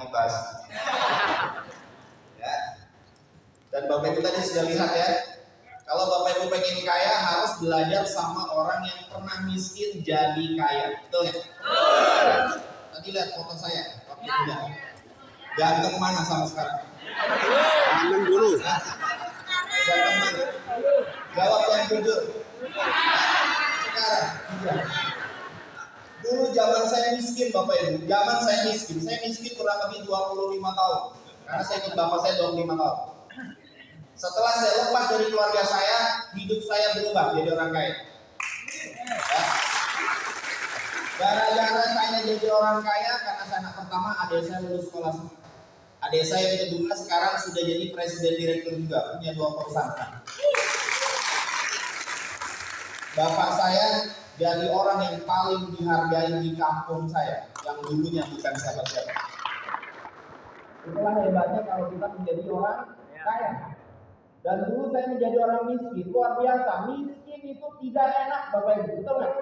bebas. Ya. Dan Bapak Ibu tadi sudah lihat ya, kalau Bapak Ibu pengen kaya harus belajar sama orang yang pernah miskin jadi kaya, betul ya? Tadi lihat foto saya waktu muda, ganteng mana sama sekarang? Ganteng dulu. Ganteng mana? Jawab yang jujur. Sekarang, iya. Dulu zaman saya miskin Bapak Ibu, saya miskin kurang lebih 25 tahun. Karena saya ikut bapak saya 25 tahun. Setelah saya lepas dari keluarga saya, hidup saya berubah jadi orang kaya. Ya. Gara-gara saya jadi orang kaya, karena saya anak pertama, adik saya lulus sekolah semua. Adik saya yang kedua sekarang sudah jadi presiden direktur juga, punya 2 perusahaan. Bapak saya jadi orang yang paling dihargai di kampung saya, yang dulunya bukan siapa-siapa. Itulah hebatnya kalau kita menjadi orang kaya. Dan dulu saya menjadi orang miskin, luar biasa. Miskin itu tidak enak Bapak Ibu, betul nggak?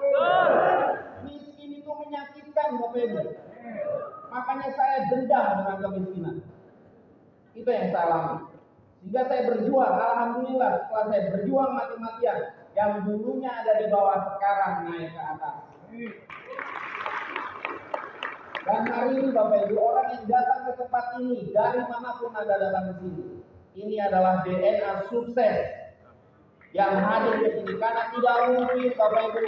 Miskin itu menyakitkan Bapak Ibu. Makanya saya dendam dengan kemiskinan. Itu yang saya alami. Sehingga saya berjuang, alhamdulillah setelah saya berjuang mati-matian, yang dulunya ada di bawah sekarang naik ke atas. Dan hari ini Bapak Ibu, orang yang datang ke tempat ini dari manapun Anda datang ke sini, ini adalah DNA sukses yang hadir di sini. Karena tidak mungkin Bapak Ibu,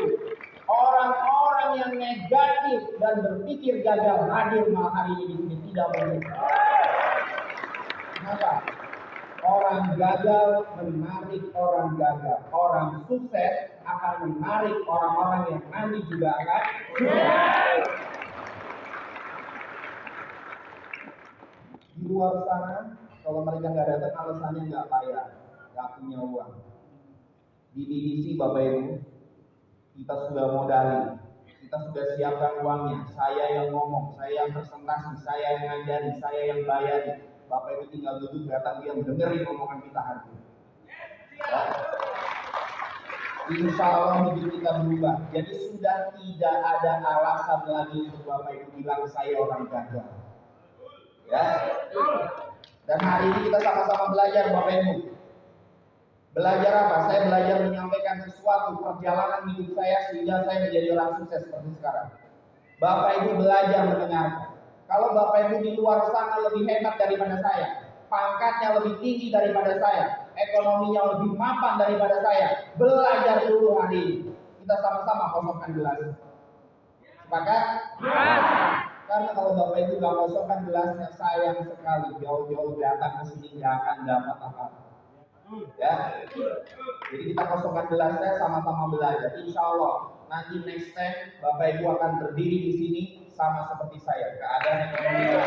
orang-orang yang negatif dan berpikir gagal hadir malam hari ini di sini, tidak mungkin. Kenapa? Orang gagal menarik orang gagal. Orang sukses akan menarik orang-orang yang nanti juga akan sukses. Di luar sana, kalau mereka nggak datang, alasannya nggak bayar, nggak punya uang. Di BBC Bapak Ibu, kita sudah modali, kita sudah siapkan uangnya. Saya yang ngomong, saya yang presentasi, saya yang ngajari, saya yang bayari. Bapak Ibu tinggal duduk, datang diam, dengerin omongan kita hari ini. Ya. Insya Allah hidup kita berubah. Jadi sudah tidak ada alasan lagi untuk Bapak Ibu bilang saya orang gagal. Ya. Dan hari ini kita sama-sama belajar Bapak Ibu. Belajar apa? Saya belajar menyampaikan sesuatu perjalanan hidup saya sehingga saya menjadi orang sukses seperti sekarang. Bapak Ibu belajar mendengarkan. Kalau Bapak Ibu di luar sana lebih hebat daripada saya, pangkatnya lebih tinggi daripada saya, ekonominya lebih mapan daripada saya, belajar dulu hari ini. Kita sama-sama kosongkan gelas. Sepakat? Karena kalau Bapak Ibu nggak kosongkan gelasnya, sayang sekali jauh-jauh datang ke sini nggak akan dapat apa-apa. Ya, jadi kita kosongkan gelasnya, sama-sama belajar. Insya Allah nanti next time Bapak Ibu akan berdiri di sini sama seperti saya. Keadaan ekonomi ya.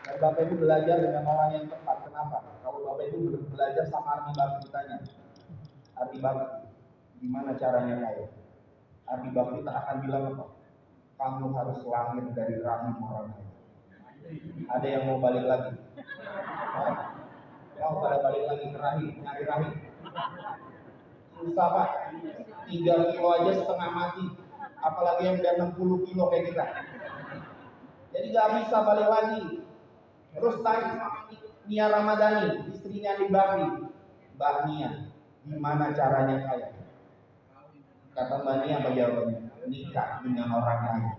Dan Bapak Ibu belajar dengan orang yang tepat. Kenapa? Kalau Bapak Ibu belajar sama Ardi Bakti, tanya Ardi Bakti, gimana caranya kaya? Ardi Bakti tak akan bilang apa? Kamu harus lahir dari rahim orang lain. Ada yang mau balik lagi? Mau pada balik lagi ke rahim, nyari rahim. Susah Pak, 3 kilo aja setengah mati, apalagi yang udah 60 kilo kayak kita. Jadi gak bisa balik lagi. Terus tanya sama Nia Ramadhani, istrinya di Bakti, Mbak Nia, gimana caranya kaya? Kata Mbak Nia apa jawabannya? Nikah dengan orang kaya.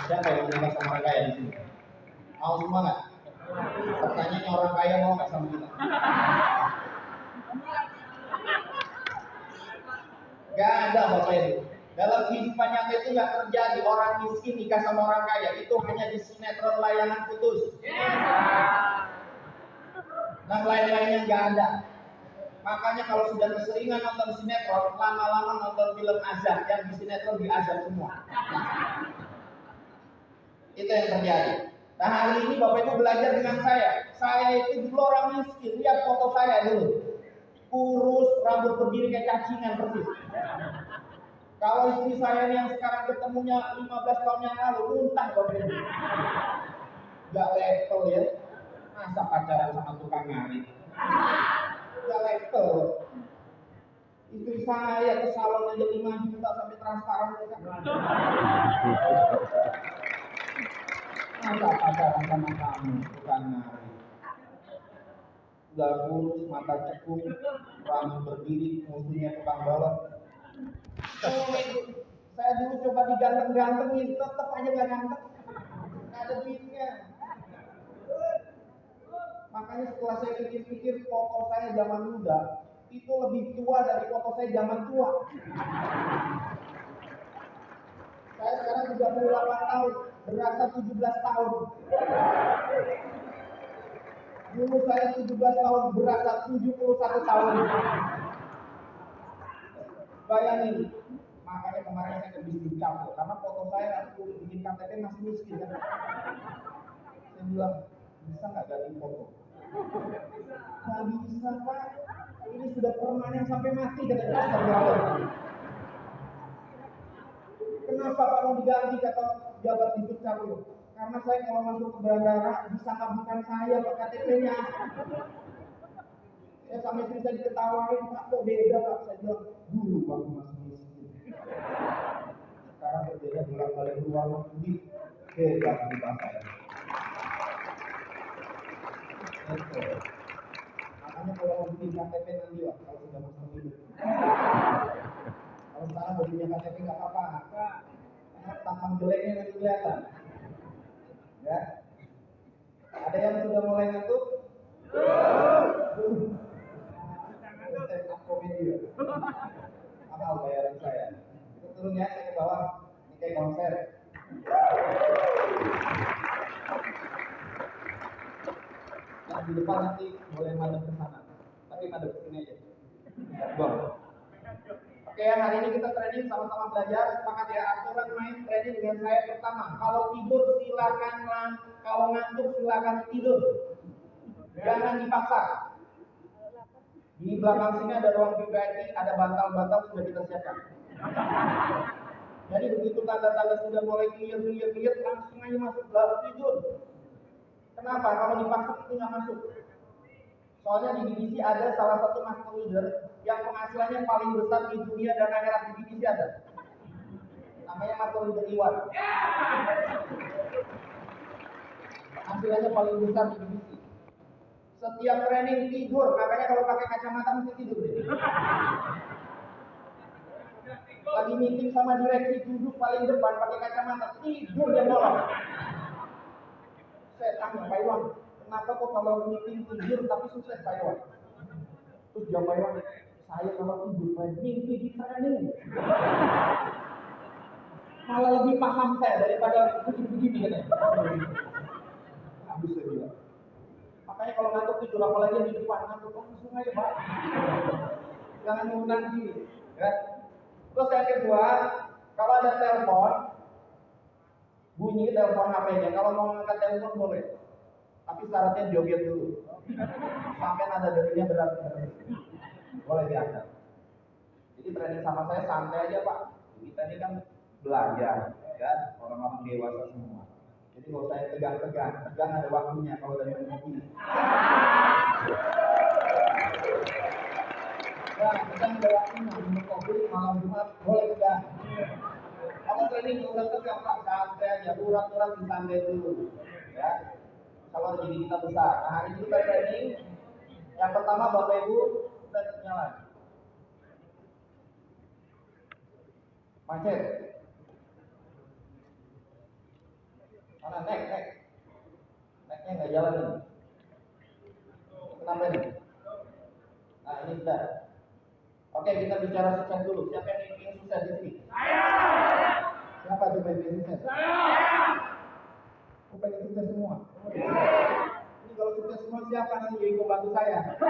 Siapa yang menikah sama orang kaya di sini? Mau semua nggak? Pertanyaannya orang kaya mau nggak sama kita? Gak ada Bapak Ibu. Dalam kehidupan nyata itu nggak terjadi orang miskin nikah sama orang kaya. Itu hanya di sinetron layangan putus. Dan lain-lainnya nggak ada. Makanya kalau sudah keseringan nonton sinetron, lama-lama nonton film azab, yang di sinetron diazab semua. Itu yang terjadi. Nah hari ini Bapak Ibu belajar dengan saya. Saya itu dulu orang miskin. Lihat foto saya dulu. Kurus, rambut berdiri kayak cacingan persis. Kalau istri saya yang sekarang ketemunya 15 tahun yang lalu, muntah Bapak Ibu. Gak level ya. Masa pacaran sama tukang ngarit? Gak level. Istri saya ke salon aja 5 juta sampai transparan mereka. Masa pacaran sama kamu bukan nari? Udah kurus, mata cekung, rambut berdiri, musuhnya tukang balon. Saya dulu coba diganteng-gantengin, tetep aja gak ganteng. Gak ada duitnya. Makanya setelah saya pikir-pikir foto saya zaman muda itu lebih tua dari foto saya zaman tua. Saya sekarang 38 tahun, berasa 17 tahun. Dulu saya 17 tahun, berasa 71 tahun. Bayangin, makanya kemarin saya ke bisnis campur, karena foto saya aku bikin KTP masih miskin kan. Saya bilang, bisa nggak ganti foto? Nggak bisa Pak, ini sudah permanen sampai mati katanya. Kenapa kalau diganti kata jabat di Dukcapil? Karena saya kalau masuk ke bandara disangka bukan saya Pak KTP-nya. Saya sampai istri saya diketawain, Pak kok beda Pak? Saya bilang, dulu waktu masih miskin. Sekarang kerjanya bolak-balik keluar negeri, hebat berubah saya. Makanya kalau mau bikin KTP nanti Pak, kalau sudah masuk hidup. Kalau sekarang udah punya KTP nggak apa-apa, tampang jeleknya nanti kelihatan. Ya, ada yang sudah mulai ngantuk? Stand up comedy ya. Mahal bayaran saya. Itu turun ya, saya ke bawah. Ini kayak konser. Yang di depan nanti boleh madep ke sana, tapi madep ke sini aja. Bang. Oke, hari ini kita training sama-sama belajar. Sepakat ya, aturan main training dengan saya pertama. Kalau tidur silakan, kalau ngantuk silakan tidur. Jangan dipaksa. Di belakang sini ada ruang VIP, ada bantal-bantal sudah kita siapkan. Jadi begitu tanda-tanda sudah mulai clear, langsung aja masuk dalam tidur. Kenapa? Kalau dipaksa itu nggak masuk. Soalnya di divisi ada salah satu master leader yang penghasilannya paling besar di dunia dan akhirat, di divisi ada. Namanya master leader Iwan. Penghasilannya paling besar di divisi. Setiap training tidur, makanya kalau pakai kacamata mesti tidur deh. Lagi meeting sama direksi duduk paling depan pakai kacamata, tidur dia bolong. Saya tanya Pak Iwan, kenapa kok kalau meeting tidur tapi sukses Pak Iwan? Terus jawab Pak Iwan, saya kalau tidur mimpi di training. Malah lebih paham saya daripada begini katanya. Habis saya bilang. Makanya kalau ngantuk tidur apalagi di depan ngantuk langsung aja Pak. Jangan mengundang diri, ya. Terus yang kedua, kalau ada telepon, bunyi telepon HP-nya. Kalau mau ngangkat telepon boleh, tapi syaratnya joget dulu. Sampai nada derinya berat, boleh diangkat. Jadi training sama saya santai aja Pak. Kita ini kan belajar, ya, orang-orang dewasa semua. Jadi kalau saya tegang ada waktunya kalau dari ngopi. Ya, kita ada waktunya minum kopi malam Jumat boleh tegang. Kalau training udah tegang Pak, santai aja, urat-urat disantai dulu, ya. Kalau jadi kita besar. Nah, hari ini kita training. Yang pertama Bapak Ibu, kita nyala. Macet. Mana nek? Neknya nggak jalan nih. Kenapa nih? Nah ini sudah. Oke, kita bicara sukses dulu. Siapa yang ingin sukses di sini? Saya. Siapa coba yang ingin sukses? Saya. Aku pengen sukses semua. Ini kalau sukses semua siapa nanti yang ikut bantu saya?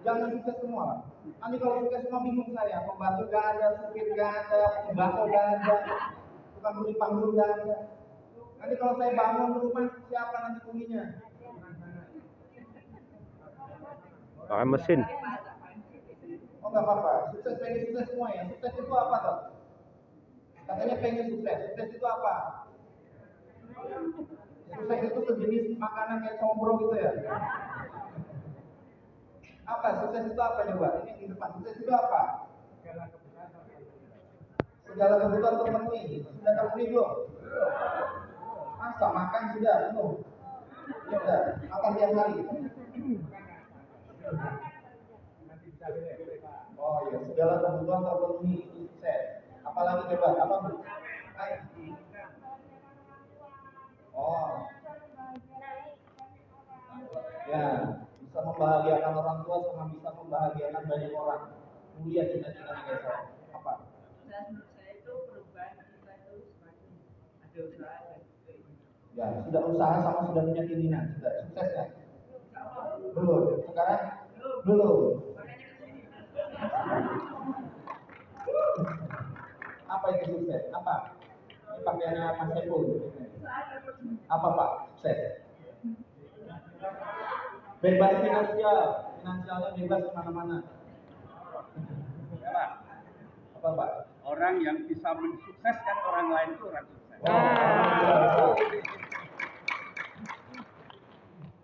Jangan sukses semua lah. Nanti kalau sukses semua bingung saya. Pembantu gak ada, supir gak ada, sembako gak ada, tukang beli panggung gak ada. Nanti kalau saya bangun rumah, siapa nanti kunginya? Pakai mesin. Oh nggak apa-apa. Sukses pengen sukses semua ya. Sukses itu apa toh? Katanya pengen sukses. Sukses itu apa? Sukses itu sejenis makanan kayak combro gitu ya. Apa sukses itu apa coba? Ini di depan. Sukses itu apa? Segala kebutuhan terpenuhi. Sudah terpenuhi belum? Masa makan sudah belum? Sudah. Makan tiap hari. Oh iya, segala kebutuhan terpenuhi itu sukses. Apalagi coba? Apa bu? Oh, ya, bisa membahagiakan orang tua sama bisa membahagiakan banyak orang. Mulia cita-citanya besok. Apa? Dan menurut saya itu perubahan kita itu semakin ada usaha dan juga ini. Ya, sudah usaha sama sudah punya keinginan. Sudah sukses ya? Belum. Sekarang? Belum. Apa itu sukses? Apa? Ini pakaiannya Mas Saiful. Apa Pak? Sukses. Bebas finansial, finansialnya bebas kemana-mana. Ya, Pak. Apa Pak? Orang yang bisa mensukseskan orang lain itu orang sukses.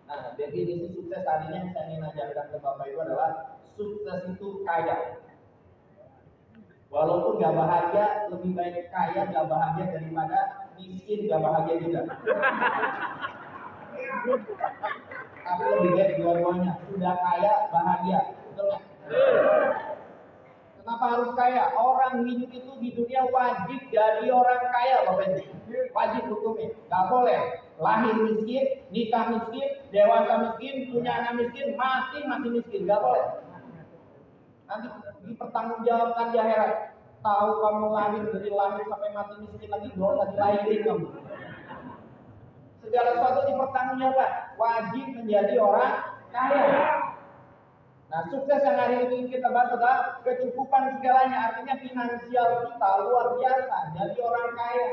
Nah, definisi sukses hari ini yang saya ingin ajarkan ke Bapak Ibu adalah sukses itu kaya. Walaupun gak bahagia, lebih baik kaya gak bahagia daripada miskin gak bahagia juga. Tapi lebih baik dua-duanya. Sudah kaya, bahagia. Betul nggak? Kenapa harus kaya? Orang hidup itu di dunia wajib jadi orang kaya, Bapak Ibu. Wajib hukumnya. Gak boleh lahir miskin, nikah miskin, dewasa miskin, punya anak miskin, mati masih miskin. Gak boleh. Nanti dipertanggungjawabkan di akhirat. Tahu kamu lahir dari lahir sampai mati miskin lagi, dosa dilahirin kamu. Segala sesuatu dipertanggungjawabkan. Wajib menjadi orang kaya. Nah, sukses yang hari ini kita bahas adalah kecukupan segalanya. Artinya finansial kita luar biasa. Jadi orang kaya.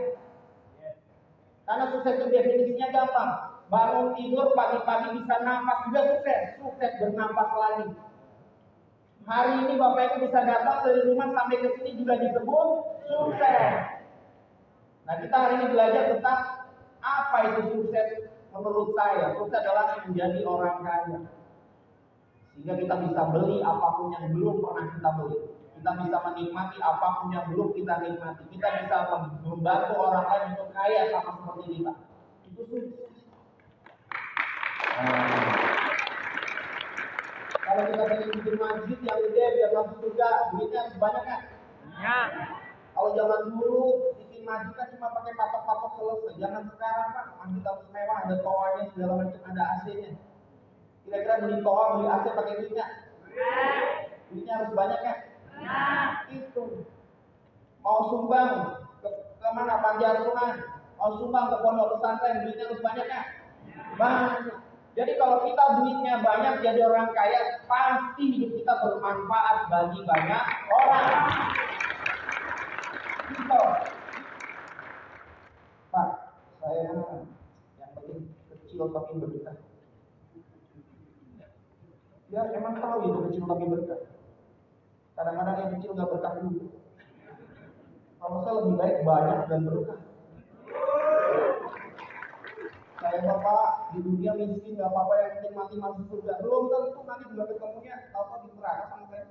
Karena sukses itu definisinya gampang. Bangun tidur pagi-pagi bisa nafas juga sukses. Sukses bernafas lagi. Hari ini Bapak Ibu bisa datang dari rumah sampai ke sini juga disebut sukses. Nah, kita hari ini belajar tentang apa itu sukses menurut saya. Sukses adalah menjadi orang kaya. Sehingga kita bisa beli apapun yang belum pernah kita beli. Kita bisa menikmati apapun yang belum kita nikmati. Kita bisa membantu orang lain untuk kaya sama seperti kita. Itu sukses. Kalau kita pengen bikin masjid yang gede biar masuk surga, duitnya harus banyak kan? Ya. Kalau zaman dulu bikin masjid kan cuma pakai patok-patok selesai. Jangan sekarang Pak, masjid harus mewah, ada toanya segala macam, ada AC-nya. Kira-kira beli toa, beli AC pakai duitnya? Duitnya harus banyak kan? Itu. Mau sumbang ke mana? Panti asuhan. Mau sumbang ke pondok pesantren, duitnya harus banyak kan? Banyak. Jadi kalau kita duitnya banyak jadi orang kaya, pasti hidup kita bermanfaat bagi banyak orang. Gitu. Pak, saya yang penting kecil tapi berkah. Ya emang tahu itu kecil tapi berkah. Kadang-kadang yang kecil nggak berkah dulu. Kalau saya lebih baik banyak dan berkah. Saya Bapak di dunia miskin nggak apa-apa, yang penting mati masuk surga. Belum tentu nanti juga ketemunya tahu di neraka sama saya.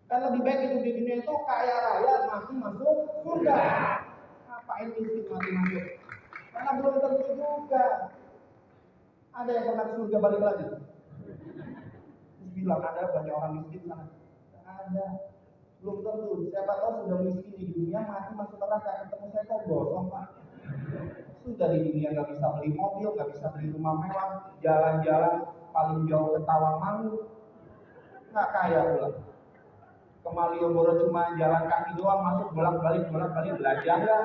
Kan lebih baik hidup di dunia itu kaya raya mati masuk surga. Ngapain miskin mati masuk? Karena belum tentu juga. Ada yang pernah ke surga balik lagi? Terus bilang ada banyak orang miskin sana. Ada. Belum tentu. Siapa tahu sudah miskin di dunia mati masuk neraka, ketemu saya kok gosong Pak. Sudah di dunia nggak bisa beli mobil, nggak bisa beli rumah mewah, jalan-jalan paling jauh ke Tawangmangu, nggak kaya pula. Ke Malioboro cuma jalan kaki doang, masuk bolak-balik belajar nggak?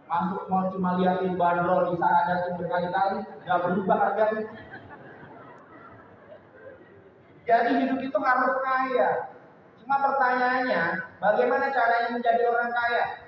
Masuk mall cuma liatin bandrol di Saradatin berkali-kali, nggak berubah harganya. Jadi hidup itu harus kaya. Cuma pertanyaannya, bagaimana caranya menjadi orang kaya?